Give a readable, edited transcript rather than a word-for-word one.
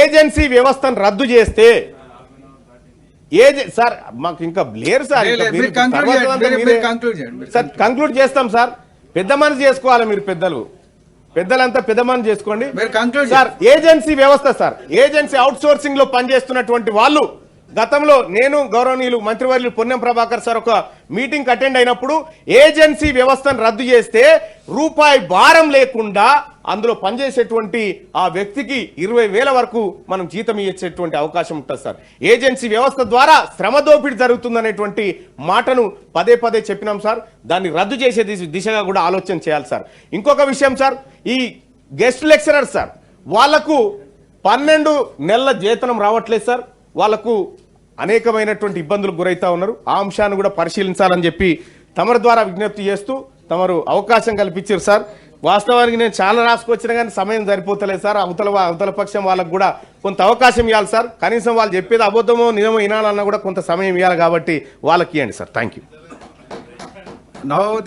Agency వ్యవస్థను రద్దు చేస్తే సార్ మాకు ఇంకా లేరు సార్, సార్ కంక్లూడ్ చేస్తాం సార్. పెద్ద మనసు చేసుకోవాలి మీరు, పెద్దలంతా పెద్ద మనసు చేసుకోండి సార్. ఏజెన్సీ వ్యవస్థ సార్, ఏజెన్సీ అవుట్ సోర్సింగ్ లో పనిచేస్తున్నటువంటి వాళ్ళు గతంలో నేను గౌరవనీయులు మంత్రివర్యులు పొన్నం ప్రభాకర్ సార్ ఒక మీటింగ్ అటెండ్ అయినప్పుడు ఏజెన్సీ వ్యవస్థను రద్దు చేస్తే రూపాయి భారం లేకుండా అందులో పనిచేసేటువంటి ఆ వ్యక్తికి 20,000 వరకు మనం జీతం ఇచ్చేటువంటి అవకాశం ఉంటుంది సార్. ఏజెన్సీ వ్యవస్థ ద్వారా శ్రమ దోపిడీ జరుగుతుందనేటువంటి మాటను పదే పదే చెప్పినాం సార్. దాన్ని రద్దు చేసే దిశగా కూడా ఆలోచన చేయాలి సార్. ఇంకొక విషయం సార్, ఈ గెస్ట్ లెక్చరర్ సార్ వాళ్లకు 12 నెలల వేతనం రావట్లేదు సార్. వాళ్లకు అనేకమైనటువంటి ఇబ్బందులకు గురైతా ఉన్నారు. ఆ అంశాన్ని కూడా పరిశీలించాలని చెప్పి తమరి ద్వారా విజ్ఞప్తి చేస్తూ తమరు అవకాశం కల్పించారు సార్. వాస్తవానికి నేను చాలా రాసుకొచ్చినా కానీ సమయం సరిపోతలేదు సార్. అవతల పక్షం వాళ్ళకు కూడా కొంత అవకాశం ఇవ్వాలి సార్. కనీసం వాళ్ళు చెప్పేది అబద్ధమో నిజమో వినాలన్నా కూడా కొంత సమయం ఇవ్వాలి కాబట్టి వాళ్ళకి ఇవ్వండి సార్. Thank you.